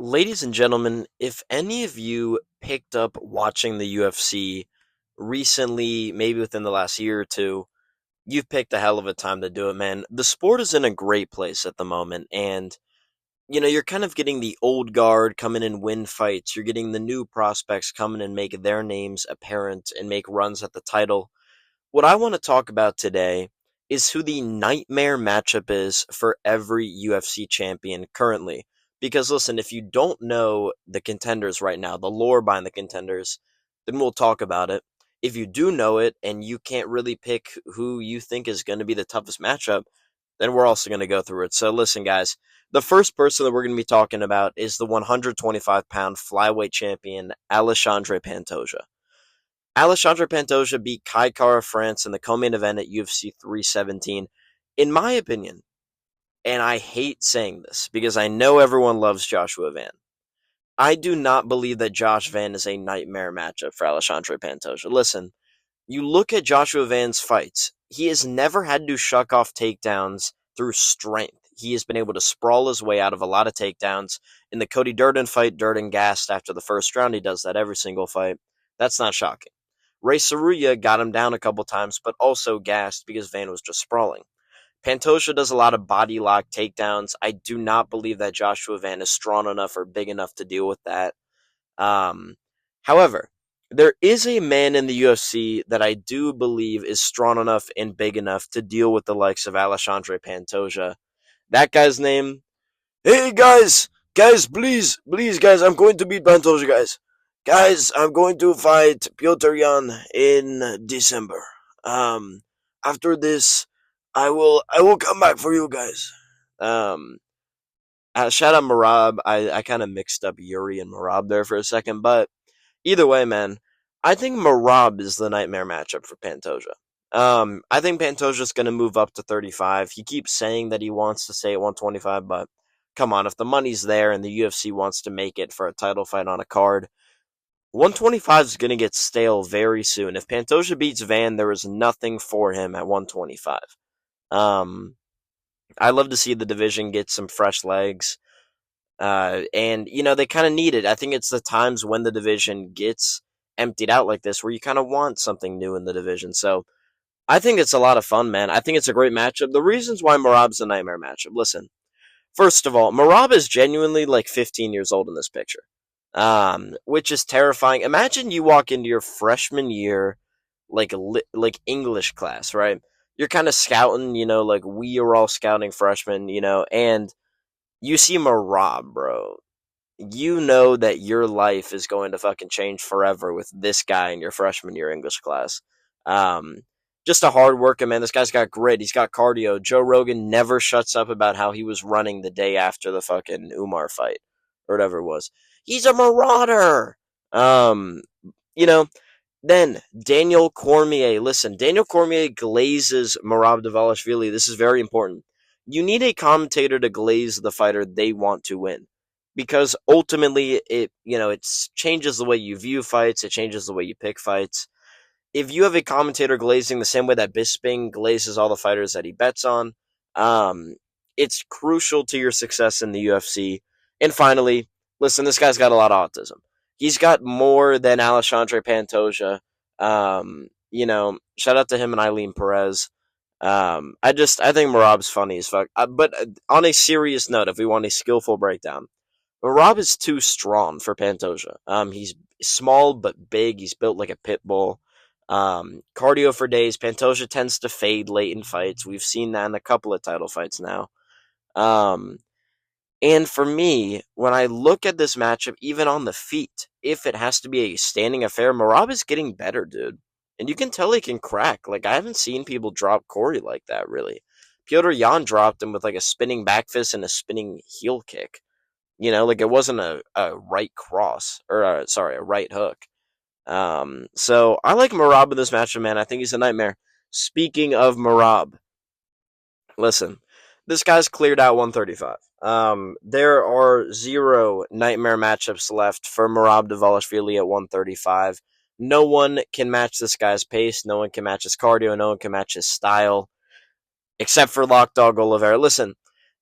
Ladies and gentlemen, if any of you picked up watching the UFC recently, maybe within the last year or two, you've picked a hell of a time to do it, man. The sport is in a great place at the moment, and you're kind of getting the old guard come in and win fights. You're getting the new prospects come in and make their names apparent and make runs at the title. What I want to talk about today is who the nightmare matchup is for every UFC champion currently. Because listen, if you don't know the contenders right now, the lore behind the contenders, then we'll talk about it. If you do know it and you can't really pick who you think is going to be the toughest matchup, then we're also going to go through it. So listen, guys, the first person that we're going to be talking about is the 125-pound flyweight champion, Alexandre Pantoja. Alexandre Pantoja beat Kai Kara France in the co-main event at UFC 317. In my opinion, and I hate saying this because I know everyone loves Joshua Van, I do not believe that Josh Van is a nightmare matchup for Alexandre Pantoja. Listen, you look at Joshua Van's fights, he has never had to shuck off takedowns through strength. He has been able to sprawl his way out of a lot of takedowns. In the Cody Durden fight, Durden gassed after the first round. He does that every single fight. That's not shocking. Ray Saruya got him down a couple times, but also gassed because Van was just sprawling. Pantoja does a lot of body lock takedowns. I do not believe that Joshua Van is strong enough or big enough to deal with that. However, there is a man in the UFC that I do believe is strong enough and big enough to deal with the likes of Alexandre Pantoja. That guy's name. Hey guys, please, guys, I'm going to beat Pantoja, guys. Guys, I'm going to fight Piotr Jan in December. After this, I will come back for you guys. Um, Shout out Merab. I kind of mixed up Yuri and Merab there for a second, but either way, man, I think Merab is the nightmare matchup for Pantoja. I think Pantoja's going to move up to 35. He keeps saying that he wants to stay at 125, but come on, if the money's there and the UFC wants to make it for a title fight on a card, 125 is going to get stale very soon. If Pantoja beats Van, there is nothing for him at 125. Um, I love to see the division get some fresh legs. And they kind of need it. I think it's the times when the division gets emptied out like this where you kind of want something new in the division. So I think it's a lot of fun, man. I think it's a great matchup. The reasons why Marab's a nightmare matchup. Listen, first of all, Merab is genuinely like 15 years old in this picture, which is terrifying. Imagine you walk into your freshman year, like English class, right? You're kind of scouting, like we are all scouting freshmen, and you see Merab, bro. You know that your life is going to fucking change forever with this guy in your freshman year English class. Um, just a hard worker, man. This guy's got grit. He's got cardio. Joe Rogan never shuts up about how he was running the day after the fucking Umar fight or whatever it was. He's a marauder. Um, you know. Then Daniel Cormier. Listen, Daniel Cormier glazes Merab Dvalishvili. This is very important. You need a commentator to glaze the fighter they want to win, because ultimately it changes the way you view fights. It changes the way you pick fights. If you have a commentator glazing the same way that Bisping glazes all the fighters that he bets on, um, it's crucial to your success in the UFC. And finally, listen, this guy's got a lot of autism. He's got more than Alexandre Pantoja. Shout out to him and Eileen Perez. I think Merab's funny as fuck. But on a serious note, if we want a skillful breakdown, Merab is too strong for Pantoja. He's small but big. He's built like a pit bull. Cardio for days. Pantoja tends to fade late in fights. We've seen that in a couple of title fights now. Um, and for me, when I look at this matchup, even on the feet, if it has to be a standing affair, Merab is getting better, dude. And you can tell he can crack. Like, I haven't seen people drop Corey like that, really. Piotr Jan dropped him with like a spinning back fist and a spinning heel kick. Like it wasn't a right cross, or a right hook. So I like Merab in this matchup, man. I think he's a nightmare. Speaking of Merab, listen, this guy's cleared out 135. There are zero nightmare matchups left for Merab Dvalishvili at 135. No one can match this guy's pace. No one can match his cardio. No one can match his style, except for Lockdog Oliveira. Listen,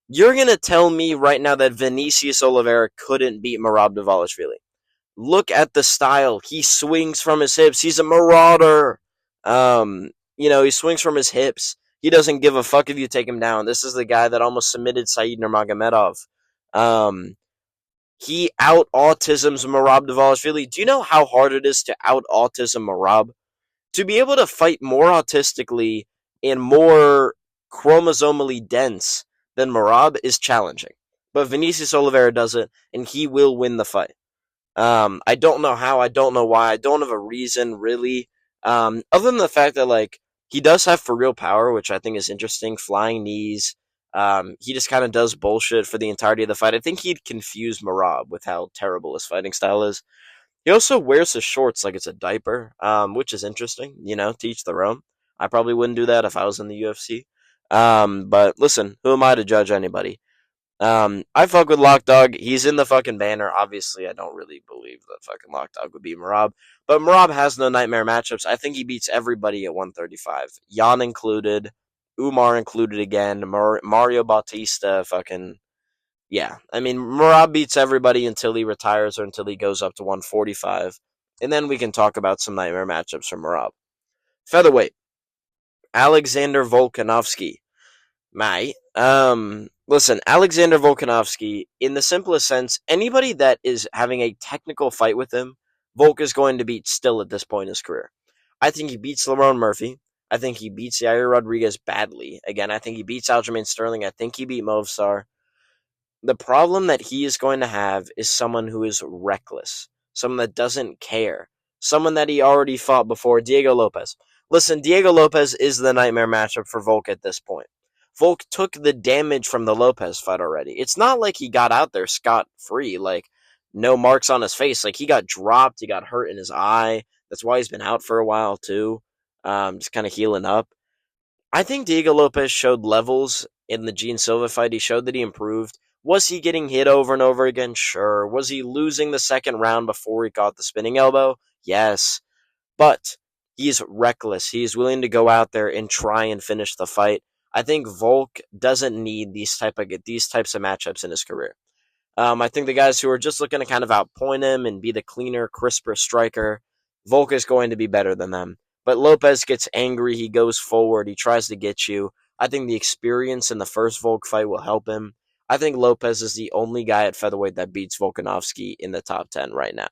You're going to tell me right now that Vinicius Oliveira couldn't beat Merab Dvalishvili. Look at the style. He swings from his hips. He's a marauder. He swings from his hips. He doesn't give a fuck if you take him down. This is the guy that almost submitted Said Nurmagomedov. He out autisms Merab Dvalishvili. Do you know how hard it is to out autism Merab? To be able to fight more autistically and more chromosomally dense than Merab is challenging. But Vinicius Oliveira does it, and he will win the fight. I don't know how, I don't know why, I don't have a reason really. Other than the fact that like he does have for real power, which I think is interesting, flying knees. He just kind of does bullshit for the entirety of the fight. I think he'd confuse Merab with how terrible his fighting style is. He also wears his shorts like it's a diaper, which is interesting. To each their own. I probably wouldn't do that if I was in the UFC. But listen, who am I to judge anybody? I fuck with Lockdog. He's in the fucking banner. Obviously, I don't really believe that fucking Lockdog would beat Merab. But Merab has no nightmare matchups. I think he beats everybody at 135. Jan included. Umar included again. Mario Bautista, fucking... Yeah. I mean, Merab beats everybody until he retires or until he goes up to 145. And then we can talk about some nightmare matchups for Merab. Featherweight. Alexander Volkanovski. Mate. Listen, Alexander Volkanovski, in the simplest sense, anybody that is having a technical fight with him, Volk is going to beat still at this point in his career. I think he beats Lerone Murphy. I think he beats Yair Rodriguez badly. Again, I think he beats Aljamain Sterling. I think he beat Movistar. The problem that he is going to have is someone who is reckless, someone that doesn't care, someone that he already fought before, Diego Lopes. Listen, Diego Lopes is the nightmare matchup for Volk at this point. Volk took the damage from the Lopes fight already. It's not like he got out there scot-free, like no marks on his face. Like he got dropped, he got hurt in his eye. That's why he's been out for a while too, just kind of healing up. I think Diego Lopes showed levels in the Gene Silva fight. He showed that he improved. Was he getting hit over and over again? Sure. Was he losing the second round before he got the spinning elbow? Yes. But he's reckless. He's willing to go out there and try and finish the fight. I think Volk doesn't need these types of matchups in his career. I think the guys who are just looking to kind of outpoint him and be the cleaner, crisper striker, Volk is going to be better than them. But Lopes gets angry. He goes forward. He tries to get you. I think the experience in the first Volk fight will help him. I think Lopes is the only guy at featherweight that beats Volkanovski in the top 10 right now.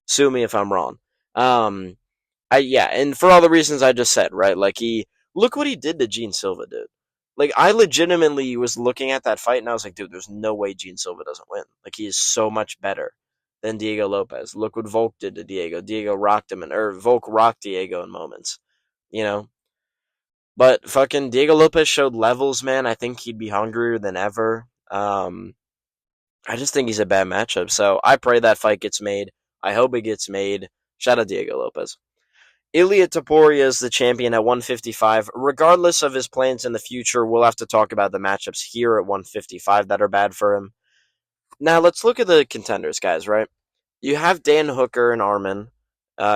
Sue me if I'm wrong. And for all the reasons I just said, right? Like look what he did to Gene Silva, dude. Like I legitimately was looking at that fight and I was like, dude, there's no way Gene Silva doesn't win. Like he is so much better than Diego Lopes. Look what Volk did to Diego. Volk rocked Diego in moments, you know. But fucking Diego Lopes showed levels, man. I think he'd be hungrier than ever. I just think he's a bad matchup. So I pray that fight gets made. I hope it gets made. Shout out Diego Lopes. Ilia Topuria is the champion at 155. Regardless of his plans in the future, we'll have to talk about the matchups here at 155 that are bad for him. Now, let's look at the contenders, guys, right? You have Dan Hooker and Arman.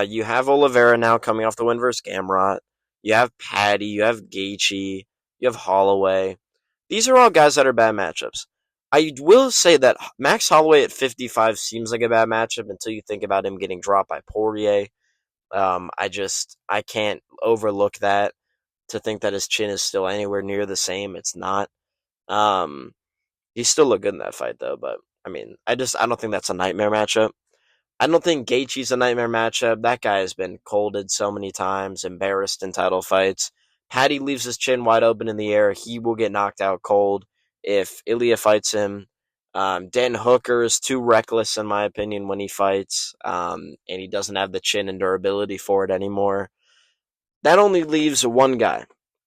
You have Oliveira now coming off the win versus Gamrot. You have Paddy. You have Gaethje. You have Holloway. These are all guys that are bad matchups. I will say that Max Holloway at 55 seems like a bad matchup until you think about him getting dropped by Poirier. I can't overlook that to think that his chin is still anywhere near the same. It's not. He still looked good in that fight though, but I mean, I don't think that's a nightmare matchup. I don't think Gaethje's a nightmare matchup. That guy has been colded so many times, embarrassed in title fights. Paddy leaves his chin wide open in the air. He will get knocked out cold if Ilia fights him. Dan Hooker is too reckless, in my opinion, when he fights, and he doesn't have the chin and durability for it anymore. That only leaves one guy.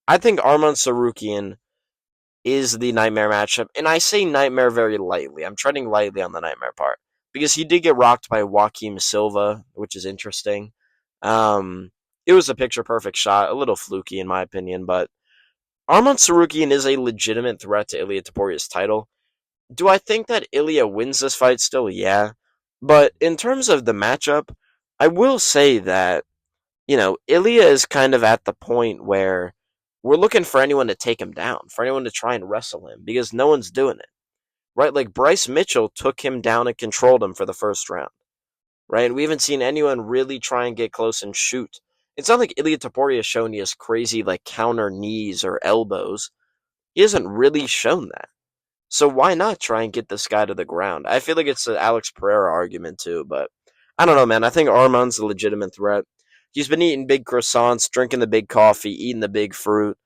I think Arman Tsarukyan is the nightmare matchup, and I say nightmare very lightly. I'm treading lightly on the nightmare part, because he did get rocked by Joaquim Silva, which is interesting. It was a picture-perfect shot, a little fluky in my opinion, but Arman Tsarukyan is a legitimate threat to Ilia Topuria's title. Do I think that Ilia wins this fight still? Yeah. But in terms of the matchup, I will say that, Ilia is kind of at the point where we're looking for anyone to take him down, for anyone to try and wrestle him, because no one's doing it, right? Like Bryce Mitchell took him down and controlled him for the first round, right? We haven't seen anyone really try and get close and shoot. It's not like Ilia Topuria has shown he has crazy like counter knees or elbows. He hasn't really shown that. So why not try and get this guy to the ground? I feel like it's an Alex Pereira argument too, but I don't know, man. I think Arman's a legitimate threat. He's been eating big croissants, drinking the big coffee, eating the big fruit.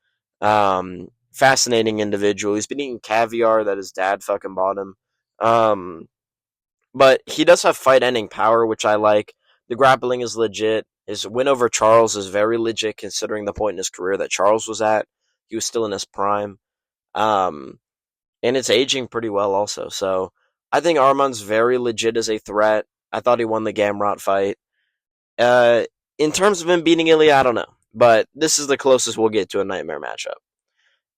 Fascinating individual. He's been eating caviar that his dad fucking bought him. Um, but he does have fight-ending power, which I like. The grappling is legit. His win over Charles is very legit, considering the point in his career that Charles was at. He was still in his prime. Um, and it's aging pretty well also. So I think Arman's very legit as a threat. I thought he won the Gamrot fight. Uh, in terms of him beating Ilya, I don't know. But this is the closest we'll get to a nightmare matchup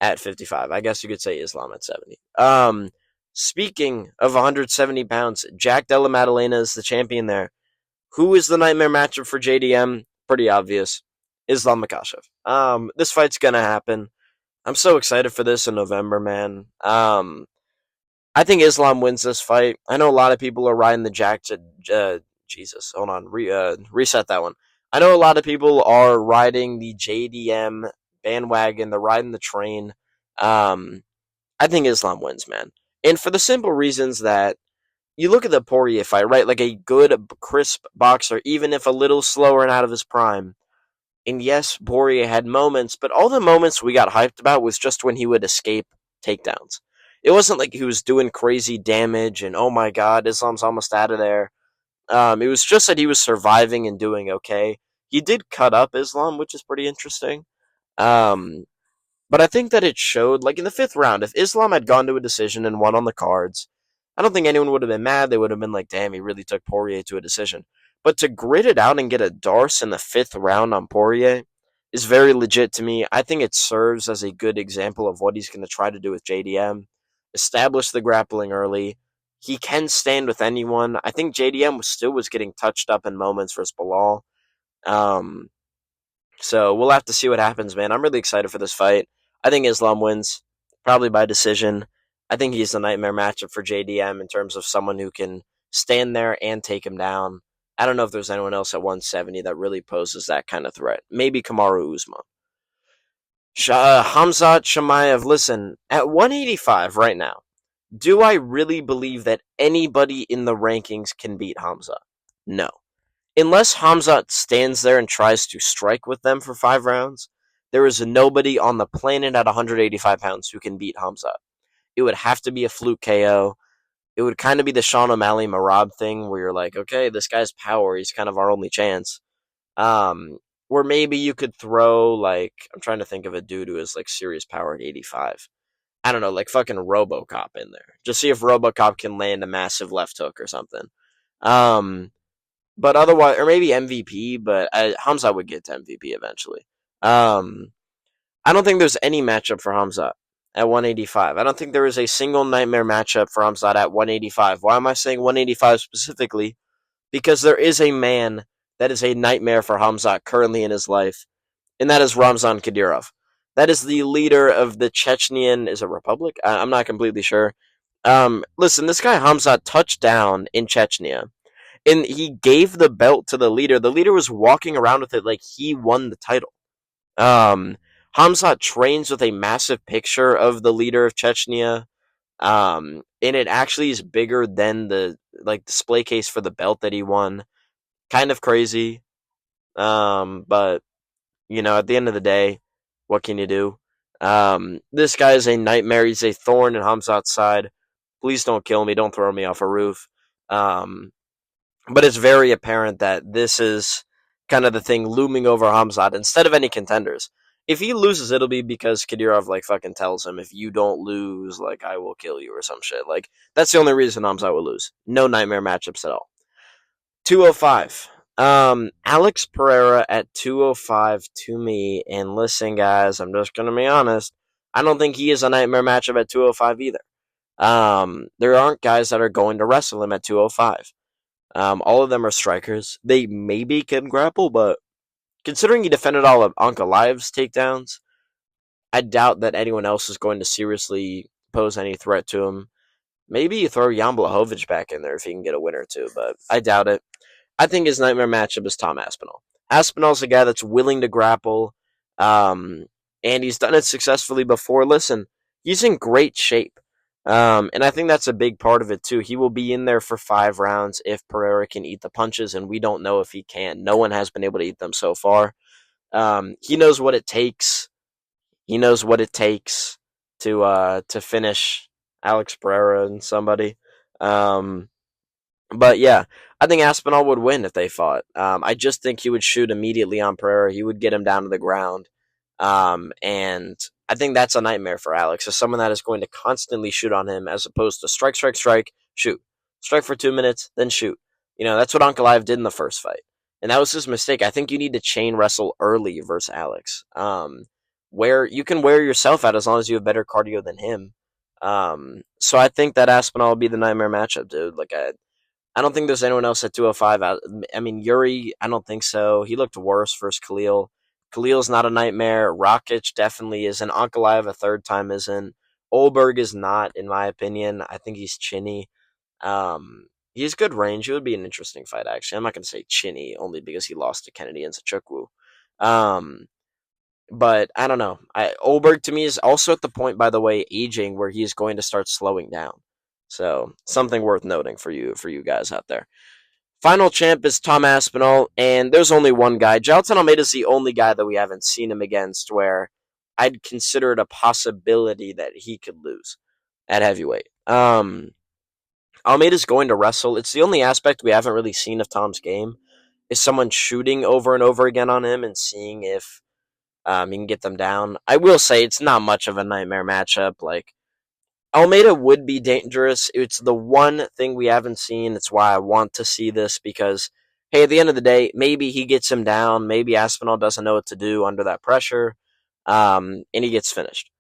at 55. I guess you could say Islam at 70. Speaking of 170 pounds, Jack Della Maddalena is the champion there. Who is the nightmare matchup for JDM? Pretty obvious. Islam Makhachev. This fight's gonna happen. I'm so excited for this in November, man. I think Islam wins this fight. I know a lot of people are riding the Jack. Jesus, hold on. Reset that one. I know a lot of people are riding the JDM bandwagon. They're riding the train. I think Islam wins, man. And for the simple reasons that you look at the Poirier fight, right? Like a good, crisp boxer, even if a little slower and out of his prime. And yes, Poirier had moments, but all the moments we got hyped about was just when he would escape takedowns. It wasn't like he was doing crazy damage and, oh my god, Islam's almost out of there. It was just that he was surviving and doing okay. He did cut up Islam, which is pretty interesting. Um, but I think that it showed, like in the fifth round, if Islam had gone to a decision and won on the cards, I don't think anyone would have been mad. They would have been like, damn, he really took Poirier to a decision. But to grit it out and get a Darce in the fifth round on Poirier is very legit to me. I think it serves as a good example of what he's going to try to do with JDM. Establish the grappling early. He can stand with anyone. I think JDM still was getting touched up in moments versus Bilal. Um, so we'll have to see what happens, man. I'm really excited for this fight. I think Islam wins, probably by decision. I think he's the nightmare matchup for JDM in terms of someone who can stand there and take him down. I don't know if there's anyone else at 170 that really poses that kind of threat. Maybe Kamaru Usman. Khamzat Chimaev, listen, at 185 right now, do I really believe that anybody in the rankings can beat Khamzat? No. Unless Khamzat stands there and tries to strike with them for 5 rounds, there is nobody on the planet at 185 pounds who can beat Khamzat. It would have to be a fluke KO. It would kind of be the Sean O'Malley Merab thing where you're like, okay, this guy's power, he's kind of our only chance. Where maybe you could throw, like, I'm trying to think of a dude who has, like, serious power at 85. I don't know, like fucking RoboCop in there. Just see if RoboCop can land a massive left hook or something. But otherwise, or maybe MVP, but Hamza would get to MVP eventually. I don't think there's any matchup for Hamza at 185. I don't think there is a single nightmare matchup for Hamza at 185. Why am I saying 185 specifically? Because there is a man that is a nightmare for Hamza currently in his life, and that is Ramzan Kadyrov. That is the leader of the Chechnyan, is it Republic? I'm not completely sure. Listen, this guy Hamza touched down in Chechnya, and he gave the belt to the leader. The leader was walking around with it like he won the title. Hamza trains with a massive picture of the leader of Chechnya, and it actually is bigger than the display case for the belt that he won. Kind of crazy, but at the end of the day, what can you do? This guy is a nightmare. He's a thorn in Hamzat's side. Please don't kill me. Don't throw me off a roof. But it's very apparent that this is kind of the thing looming over Hamzat instead of any contenders. If he loses, it'll be because Kadyrov fucking tells him, if you don't lose, I will kill you or some shit. That's the only reason Hamzat will lose. No nightmare matchups at all. 205. Alex Pereira at 205 to me, and listen, guys, I'm just gonna be honest. I don't think he is a nightmare matchup at 205 either. There aren't guys that are going to wrestle him at 205. All of them are strikers. They maybe can grapple, but considering he defended all of Ankalaev's takedowns, I doubt that anyone else is going to seriously pose any threat to him. Maybe you throw Jan Blachowicz back in there if he can get a win or two, but I doubt it. I think his nightmare matchup is Tom Aspinall. Aspinall's a guy that's willing to grapple, um, and he's done it successfully before. Listen, he's in great shape, and I think that's a big part of it too. He will be in there for 5 rounds if Pereira can eat the punches, and we don't know if he can. No one has been able to eat them so far. He knows what it takes. He knows what it takes to finish Alex Pereira and somebody. Um, but yeah, I think Aspinall would win if they fought. I just think he would shoot immediately on Pereira. He would get him down to the ground. And I think that's a nightmare for Alex, as someone that is going to constantly shoot on him as opposed to strike, strike, strike, shoot. Strike for 2 minutes, then shoot. That's what Ankalaev did in the first fight. And that was his mistake. I think you need to chain wrestle early versus Alex. Where you can wear yourself out as long as you have better cardio than him. So I think that Aspinall will be the nightmare matchup, dude. I don't think there's anyone else at 205. I mean, Yuri, I don't think so. He looked worse versus Khalil. Khalil's not a nightmare. Rakic definitely isn't. Ankalaev a third time isn't. Olberg is not, in my opinion. I think he's chinny. He has good range. It would be an interesting fight, actually. I'm not going to say chinny, only because he lost to Kennedy and Sachukwu. But I don't know. Olberg, to me, is also at the point, by the way, aging, where he's going to start slowing down. So, something worth noting for you guys out there. Final champ is Tom Aspinall, and there's only one guy. Jailton Almeida is the only guy that we haven't seen him against where I'd consider it a possibility that he could lose at heavyweight. Almeida's going to wrestle. It's the only aspect we haven't really seen of Tom's game, is someone shooting over and over again on him and seeing if he can get them down. I will say it's not much of a nightmare matchup. Almeida would be dangerous. It's the one thing we haven't seen. It's why I want to see this because, hey, at the end of the day, maybe he gets him down. Maybe Aspinall doesn't know what to do under that pressure, and he gets finished.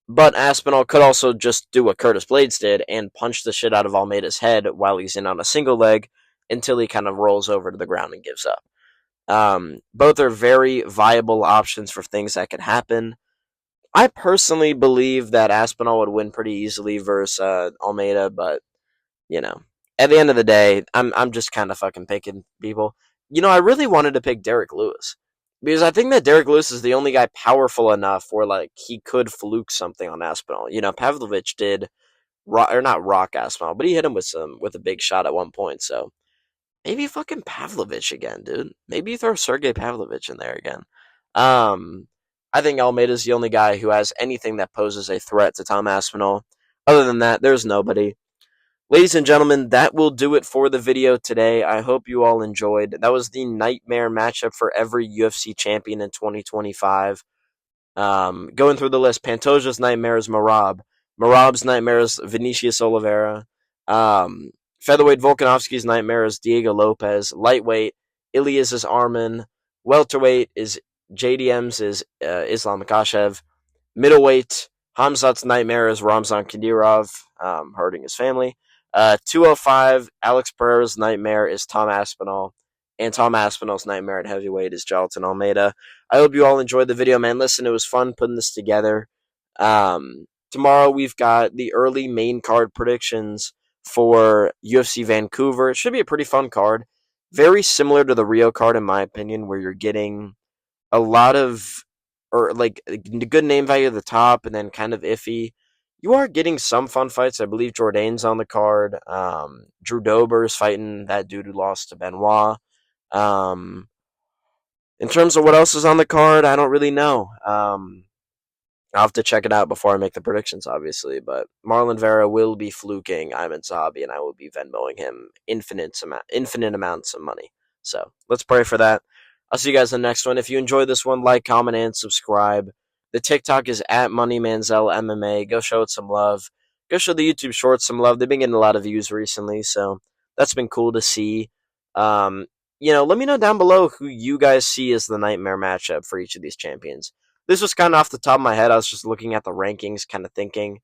But Aspinall could also just do what Curtis Blades did and punch the shit out of Almeida's head while he's in on a single leg until he kind of rolls over to the ground and gives up. Both are very viable options for things that could happen. I personally believe that Aspinall would win pretty easily versus Almeida, but at the end of the day, I'm just kind of fucking picking people. I really wanted to pick Derek Lewis because I think that Derek Lewis is the only guy powerful enough where he could fluke something on Aspinall. Pavlovich did, or not rock Aspinall, but he hit him with a big shot at one point. So maybe fucking Pavlovich again, dude. Maybe you throw Sergey Pavlovich in there again. I think Almeida's the only guy who has anything that poses a threat to Tom Aspinall. Other than that, there's nobody. Ladies and gentlemen, that will do it for the video today. I hope you all enjoyed. That was the nightmare matchup for every UFC champion in 2025. Going through the list, Pantoja's nightmare is Merab. Merab's nightmare is Vinicius Oliveira. Featherweight Volkanovski's nightmare is Diego Lopes. Lightweight, Ilias is Arman. Welterweight is JDM's is Islam Makhachev. Middleweight, Hamzat's nightmare is Ramzan Kadyrov, hurting his family. 205, Alex Pereira's nightmare is Tom Aspinall. And Tom Aspinall's nightmare at heavyweight is Jailton Almeida. I hope you all enjoyed the video, man. Listen, it was fun putting this together. Tomorrow we've got the early main card predictions for UFC Vancouver. It should be a pretty fun card. Very similar to the Rio card, in my opinion, where you're getting a lot of, or good name value at the top and then kind of iffy. You are getting some fun fights. I believe Jourdain's on the card. Drew Dober's fighting that dude who lost to Benoit. In terms of what else is on the card, I don't really know. I'll have to check it out before I make the predictions, obviously. But Marlon Vera will be fluking Ayman Zahabi, and I will be Venmoing him infinite amounts of money. So let's pray for that. I'll see you guys in the next one. If you enjoyed this one, like, comment, and subscribe. The TikTok is at MoneyManziel MMA. Go show it some love. Go show the YouTube Shorts some love. They've been getting a lot of views recently, so that's been cool to see. Let me know down below who you guys see as the nightmare matchup for each of these champions. This was kind of off the top of my head. I was just looking at the rankings, kind of thinking.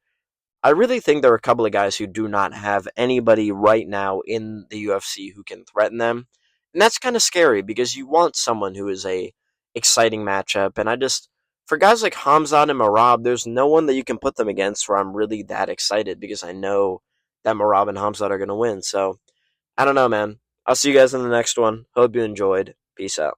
I really think there are a couple of guys who do not have anybody right now in the UFC who can threaten them. And that's kind of scary because you want someone who is a exciting matchup. And I just for guys like Hamzat and Merab, there's no one that you can put them against where I'm really that excited because I know that Merab and Hamzat are going to win. So I don't know, man. I'll see you guys in the next one. Hope you enjoyed. Peace out.